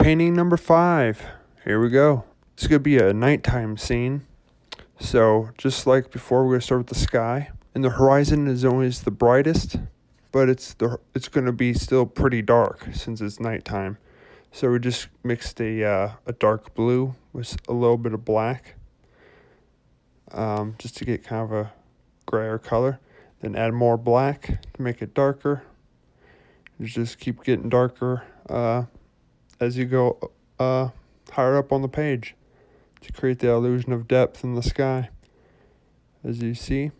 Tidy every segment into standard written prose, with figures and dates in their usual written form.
Painting number 5. Here we go. It's going to be a nighttime scene. So just like before, we're going to start with the sky. And the horizon is always the brightest, but it's going to be still pretty dark since it's nighttime. So we just mixed a dark blue with a little bit of black, just to get kind of a grayer color. Then add more black to make it darker. You just keep getting darker as you go higher up on the page to create the illusion of depth in the sky. As you see,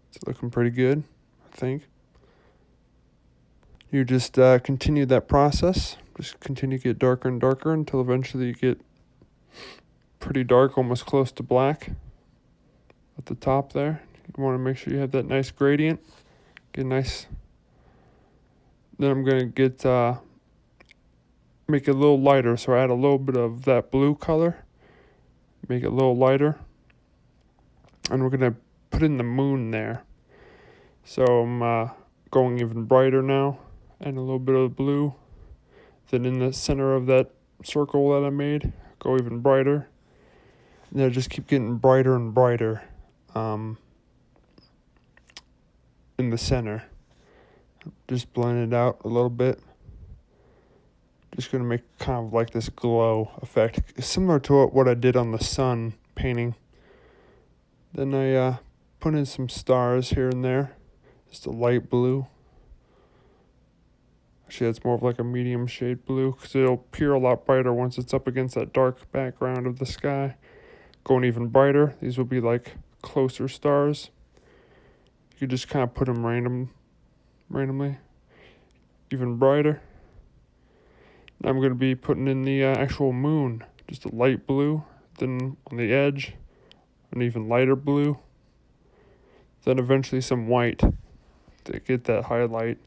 it's looking pretty good, I think. You just continue that process. Just continue to get darker and darker until eventually you get pretty dark, almost close to black at the top there. You want to make sure you have that nice gradient. Get nice. Then I'm going to get make it a little lighter, so I add a little bit of that blue color, make it a little lighter, and we're going to put in the moon there. So I'm going even brighter now, and a little bit of blue. Then in the center of that circle that I made, go even brighter. And then I just keep getting brighter and brighter in the center. Just blend it out a little bit. Just going to make kind of like this glow effect. It's similar to what I did on the sun painting. Then I put in some stars here and there. Just a light blue. Actually, it's more of like a medium shade blue because it'll appear a lot brighter once it's up against that dark background of the sky. Going even brighter. These will be like closer stars. You could just kind of put them randomly. Even brighter. I'm going to be putting in the actual moon, just a light blue, then on the edge, an even lighter blue, then eventually some white to get that highlight,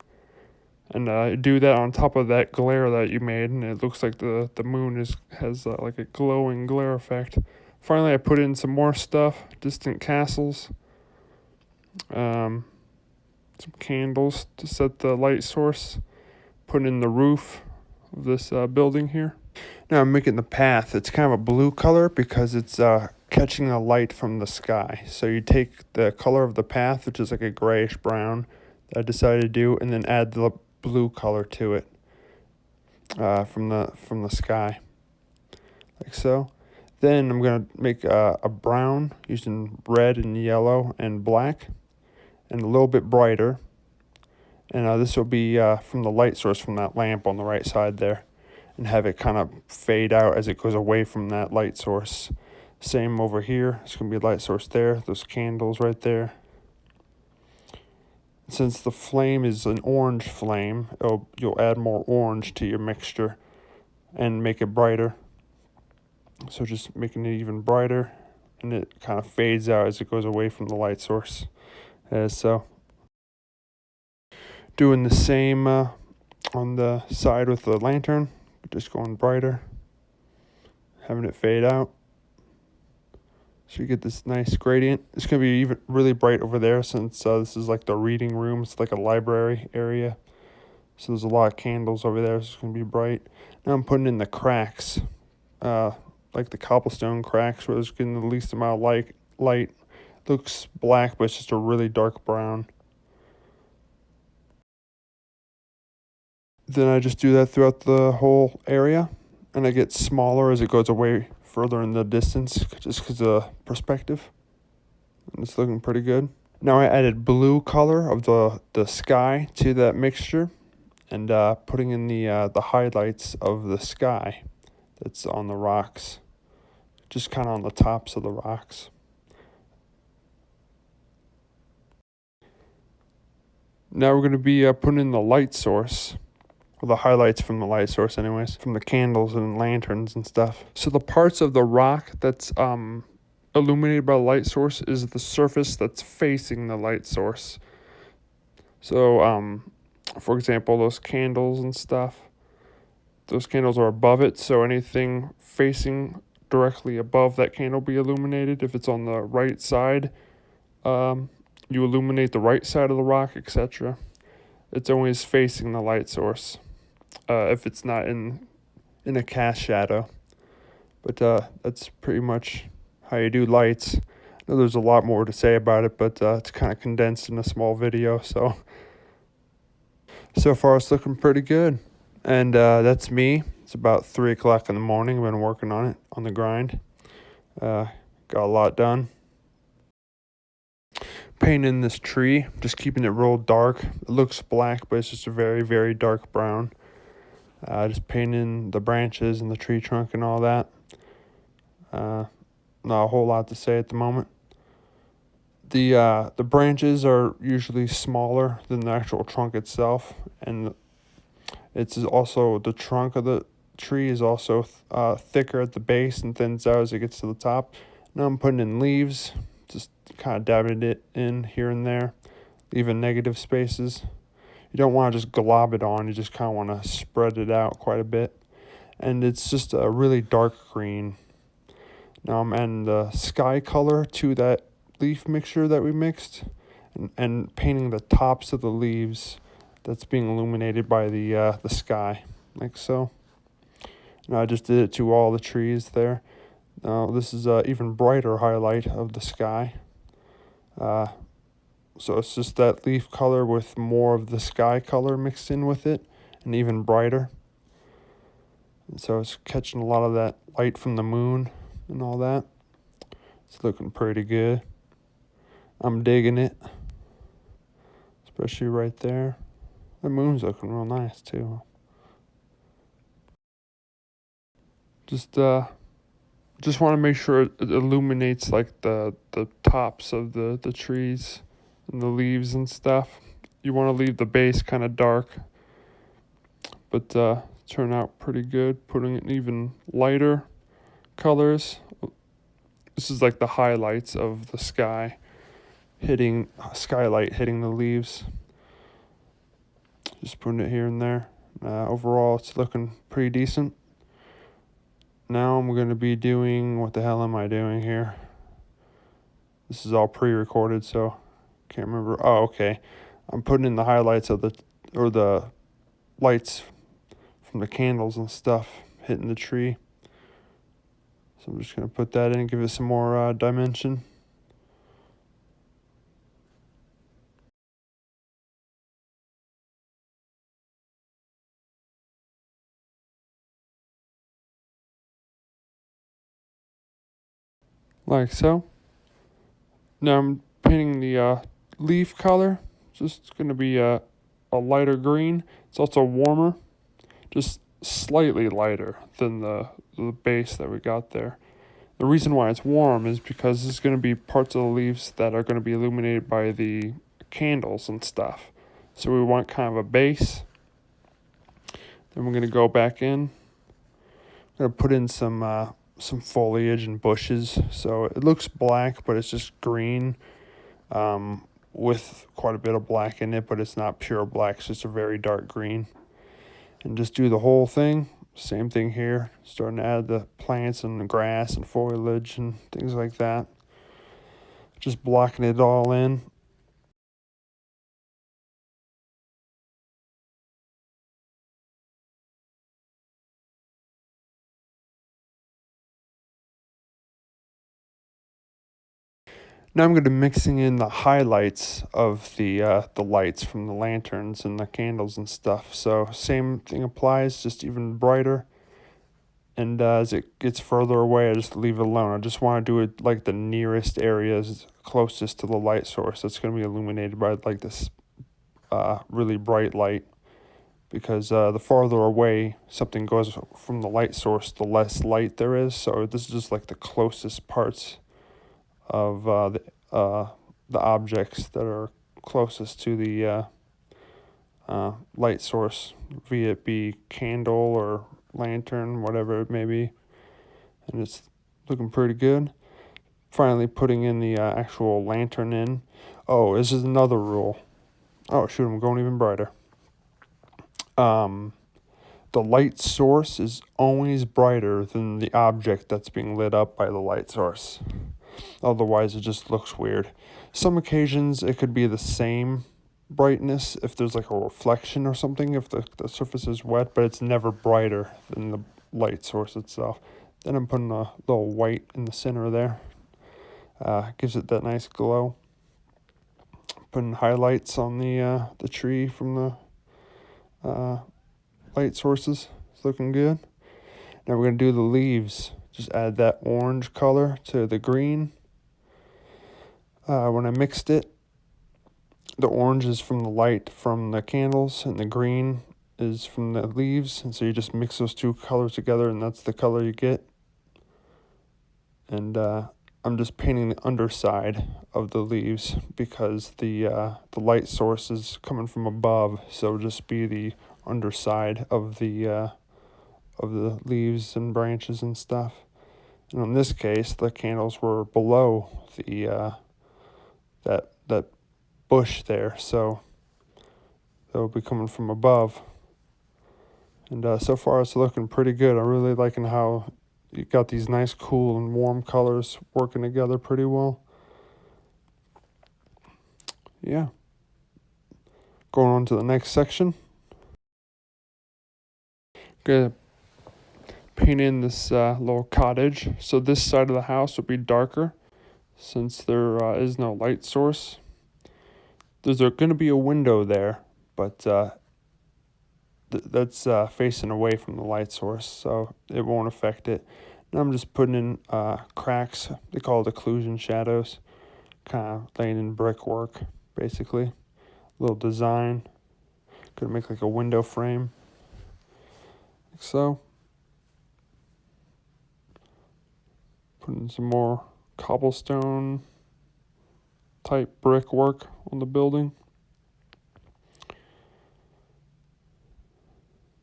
and do that on top of that glare that you made, and it looks like the moon has like a glowing glare effect. Finally, I put in some more stuff, distant castles, some candles to set the light source, put in the roof of this building here. Now I'm making the path. It's kind of a blue color because it's catching the light from the sky. So you take the color of the path, which is like a grayish brown that I decided to do, and then add the blue color to it from the sky, like so. Then I'm going to make a brown using red and yellow and black, and a little bit brighter. And this will be from the light source from that lamp on the right side there, and have it kind of fade out as it goes away from that light source. Same over here. It's going to be a light source there, those candles right there. Since the flame is an orange flame, you'll add more orange to your mixture and make it brighter. So just making it even brighter, and it kind of fades out as it goes away from the light source. As so. Doing the same on the side with the lantern, just going brighter, having it fade out. So you get this nice gradient. It's going to be even really bright over there since this is like the reading room. It's like a library area. So there's a lot of candles over there, so it's going to be bright. Now I'm putting in the cracks, like the cobblestone cracks where it's getting the least amount of light. Looks black, but it's just a really dark brown. Then I just do that throughout the whole area, and I get smaller as it goes away further in the distance, just because of perspective. And it's looking pretty good. Now I added blue color of the sky to that mixture, and putting in the highlights of the sky that's on the rocks, just kind of on the tops of the rocks. Now we're going to be putting in the light source. Well, the highlights from the light source anyways, from the candles and lanterns and stuff. So the parts of the rock that's illuminated by the light source is the surface that's facing the light source. So, for example, those candles and stuff, those candles are above it, so anything facing directly above that candle will be illuminated. If it's on the right side, you illuminate the right side of the rock, etc. It's always facing the light source. If it's not in in a cast shadow. But that's pretty much how you do lights. I know there's a lot more to say about it, but it's kind of condensed in a small video. So far it's looking pretty good. And that's me. It's about 3 o'clock in the morning. I've been working on it, on the grind. Got a lot done. Painting this tree, just keeping it real dark. It looks black, but it's just a very, very dark brown. Just painting the branches and the tree trunk and all that. Not a whole lot to say at the moment. The branches are usually smaller than the actual trunk itself, and it's also the trunk of the tree is also thicker at the base and thins out as it gets to the top. Now I'm putting in leaves, just kind of dabbing it in here and there, leaving negative spaces. You don't want to just glob it on, you just kind of want to spread it out quite a bit. And it's just a really dark green. Now I'm adding the sky color to that leaf mixture that we mixed, and painting the tops of the leaves that's being illuminated by the sky, like so. Now I just did it to all the trees there. Now this is an even brighter highlight of the sky. So it's just that leaf color with more of the sky color mixed in with it, and even brighter. And so it's catching a lot of that light from the moon and all that. It's looking pretty good. I'm digging it, especially right there. The moon's looking real nice too. Just want to make sure it illuminates like the tops of the trees and the leaves and stuff. You want to leave the base kind of dark, but turn out pretty good. Putting in even lighter colors. This is like the highlights of the sky, skylight hitting the leaves. Just putting it here and there. Overall, it's looking pretty decent. Now I'm going to be doing, what the hell am I doing here? This is all pre-recorded, so can't remember. Oh, okay. I'm putting in the highlights of the lights from the candles and stuff hitting the tree. So I'm just going to put that in and give it some more dimension. Like so. Now I'm painting the leaf color. Just going to be a lighter green. It's also warmer, just slightly lighter than the base that we got there. The reason why it's warm is because there's going to be parts of the leaves that are going to be illuminated by the candles and stuff. So we want kind of a base. Then we're going to go back in. I'm going to put in some foliage and bushes. So it looks black, but it's just green with quite a bit of black in it, but it's not pure black. It's just a very dark green. And just do the whole thing. Same thing here. Starting to add the plants and the grass and foliage and things like that. Just blocking it all in. Now I'm going to be mixing in the highlights of the lights from the lanterns and the candles and stuff. So same thing applies, just even brighter. And as it gets further away, I just leave it alone. I just want to do it like the nearest areas closest to the light source that's going to be illuminated by like this really bright light. Because the farther away something goes from the light source, the less light there is. So this is just like the closest parts of the objects that are closest to the light source, be it be candle or lantern, whatever it may be. And it's looking pretty good. Finally putting in the actual lantern in. Oh, this is another rule. Oh shoot, I'm going even brighter. The light source is always brighter than the object that's being lit up by the light source. Otherwise, it just looks weird. Some occasions, it could be the same if there's like a reflection or something, if the surface is wet, but it's never brighter than the light source itself. Then I'm putting a little white in the center there. Gives it that nice glow. Putting highlights on the tree from the light sources. It's looking good. Now we're going to do the leaves. Just add that orange color to the green. When I mixed it, the orange is from the light from the candles, and the green is from the leaves. And so you just mix those two colors together, and that's the color you get. And I'm just painting the underside of the leaves because the light source is coming from above. So it'll just be the underside of the leaves and branches and stuff. And in this case, the candles were below the that bush there, so they'll be coming from above. And so far, it's looking pretty good. I'm really liking how you got these nice, cool, and warm colors working together pretty well. Yeah. Going on to the next section. Gonna paint in this little cottage. So this side of the house will be darker since there is no light source. There's going to be a window there, but that's facing away from the light source, so it won't affect it. Now I'm just putting in cracks. They call it occlusion shadows. Kind of laying in brickwork, basically. Little design. Gonna make like a window frame. Like so. Putting some more cobblestone type brickwork on the building.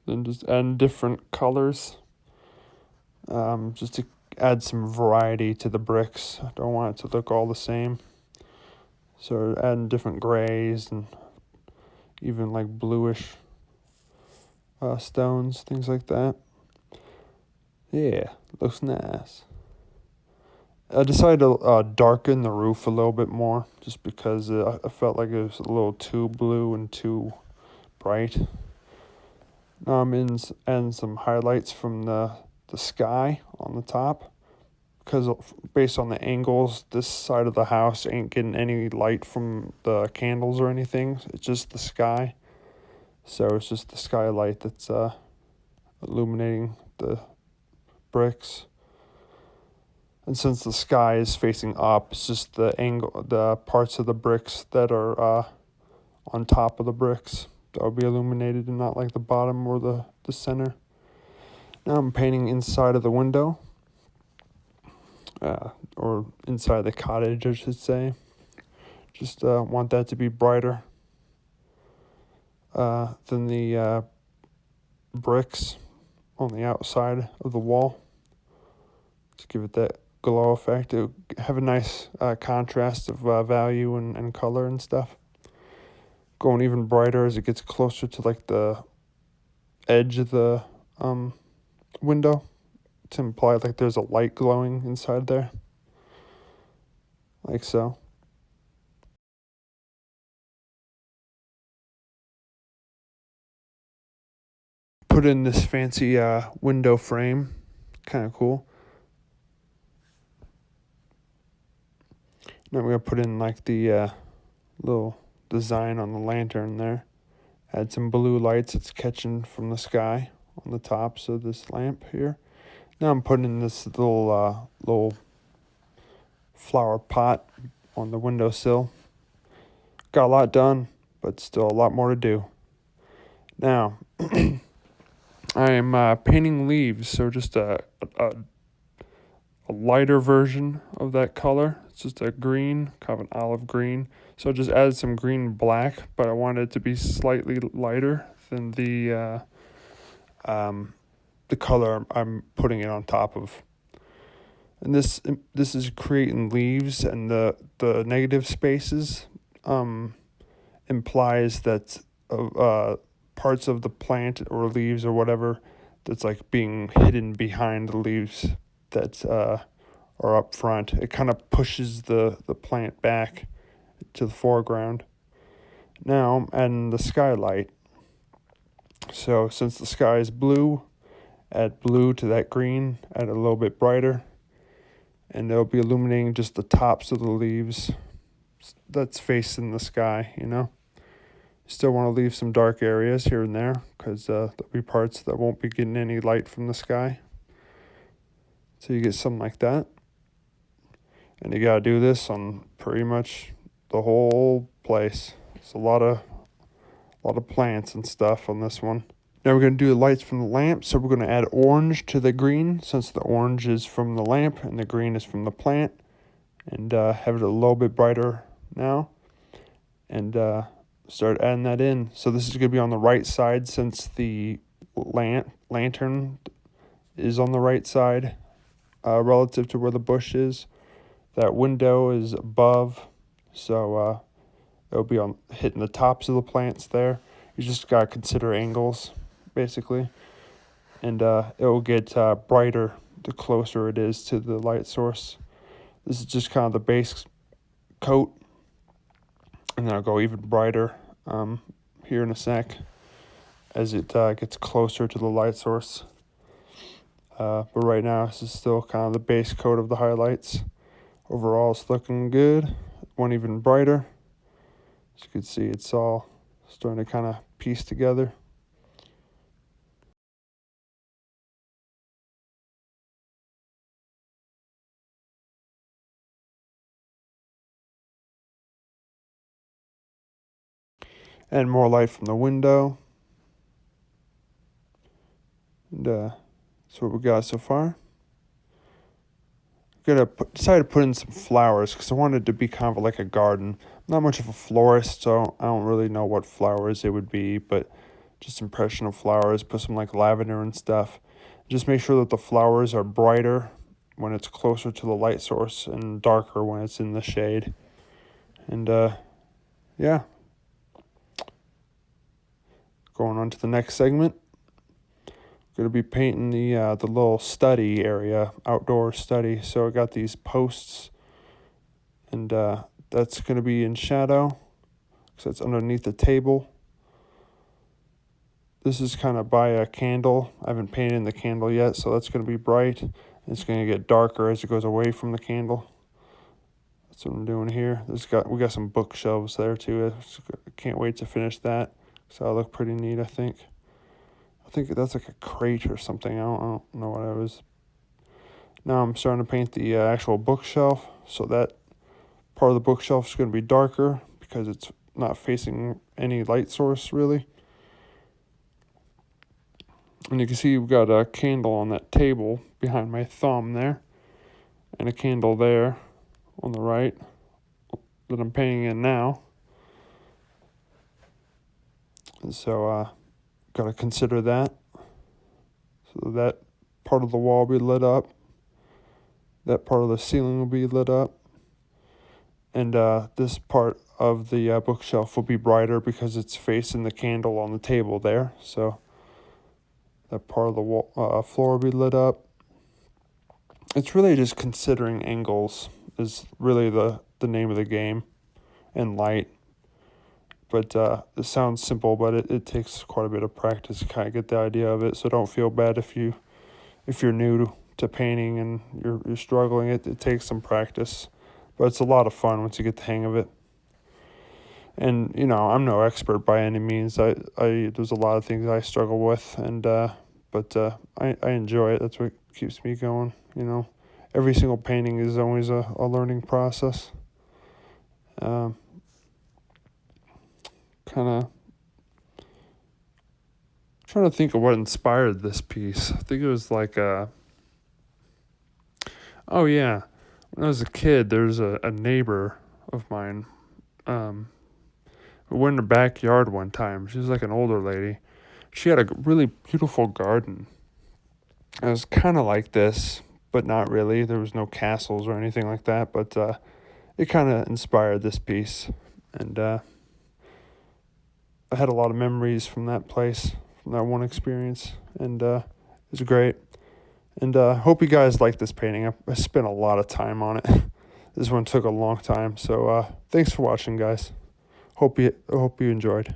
Then just add different colors. Just to add some variety to the bricks. I don't want it to look all the same. So adding different grays and even like bluish stones, things like that. Yeah, looks nice. I decided to darken the roof a little bit more just because I felt like it was a little too blue and too bright. Now I'm adding some highlights from the sky on the top because based on the angles, this side of the house ain't getting any light from the candles or anything. It's just the sky. So it's just the skylight that's illuminating the bricks. And since the sky is facing up, it's just the parts of the bricks that are on top of the bricks that will be illuminated and not like the bottom or the center. Now I'm painting inside of the window, or inside the cottage, I should say. Just want that to be brighter than the bricks on the outside of the wall. To give it that glow effect. It would have a nice contrast of value and color and stuff. Going even brighter as it gets closer to like the edge of the window to imply like there's a light glowing inside there. Like so. Put in this fancy window frame. Kind of cool. Now we're going to put in like the little design on the lantern there. Add some blue lights it's catching from the sky on the tops of this lamp here. Now I'm putting in this little flower pot on the windowsill. Got a lot done, but still a lot more to do. Now, I am painting leaves, so just a lighter version of that color. It's just a green, kind of an olive green. So I just added some green and black, but I wanted it to be slightly lighter than the color I'm putting it on top of. And this is creating leaves, and the negative spaces implies that parts of the plant or leaves or whatever that's like being hidden behind the leaves that are up front. It kind of pushes the plant back to the foreground. Now I'm adding the skylight. So since the sky is blue add blue to that green, add it a little bit brighter, and it'll be illuminating just the tops of the leaves that's facing the sky, you know. Still want to leave some dark areas here and there because there'll be parts that won't be getting any light from the sky. So you get something like that. And you got to do this on pretty much the whole place. It's a lot of plants and stuff on this one. Now we're going to do the lights from the lamp. So we're going to add orange to the green since the orange is from the lamp and the green is from the plant. And have it a little bit brighter now. And start adding that in. So this is going to be on the right side since the lantern is on the right side relative to where the bush is. That window is above, so it'll be on hitting the tops of the plants there. You just got to consider angles, basically. And it will get brighter the closer it is to the light source. This is just kind of the base coat. And then I'll go even brighter here in a sec as it gets closer to the light source. But right now, this is still kind of the base coat of the highlights. Overall, it's looking good. One even brighter. As you can see, it's all starting to kind of piece together. And more light from the window. And that's what we got so far. I'm gonna decide to put in some flowers because I wanted it to be kind of like a garden. I'm not much of a florist, so I don't really know what flowers it would be, but just impression of flowers. Put some like lavender and stuff. Just make sure that the flowers are brighter when it's closer to the light source and darker when it's in the shade. And yeah. Going on to the next segment. Going to be painting the little study area, outdoor study. So I got these posts, and that's going to be in shadow, because that's underneath the table. This is kind of by a candle. I haven't painted in the candle yet, so that's going to be bright. It's going to get darker as it goes away from the candle. That's what I'm doing here. We got some bookshelves there too. I can't wait to finish that. So it'll look pretty neat, I think. I think that's like a crate or something. I don't know what it was. Now I'm starting to paint the actual bookshelf. So that part of the bookshelf is going to be darker because it's not facing any light source, really. And you can see we've got a candle on that table behind my thumb there. And a candle there on the right that I'm painting in now. And so, got to consider that. So that part of the wall will be lit up. That part of the ceiling will be lit up. And this part of the bookshelf will be brighter because it's facing the candle on the table there. So that part of the wall, floor will be lit up. It's really just considering angles is really the name of the game, and light. But it sounds simple, but it takes quite a bit of practice to kind of get the idea of it. So don't feel bad if you're new to painting and you're struggling. It takes some practice, but it's a lot of fun once you get the hang of it. And you know, I'm no expert by any means. I there's a lot of things I struggle with, and but I enjoy it. That's what keeps me going. You know, every single painting is always a learning process. Kind of trying to think of what inspired this piece. I think it was like oh yeah, when I was a kid, there's a neighbor of mine. We went in her backyard one time. She was like an older lady. She had a really beautiful garden. It was kind of like this, but not really. There was no castles or anything like that, but it kind of inspired this piece. And I had a lot of memories from that place, from that one experience, and it was great. And hope you guys like this painting. I spent a lot of time on it. This one took a long time, so thanks for watching, guys. Hope you enjoyed.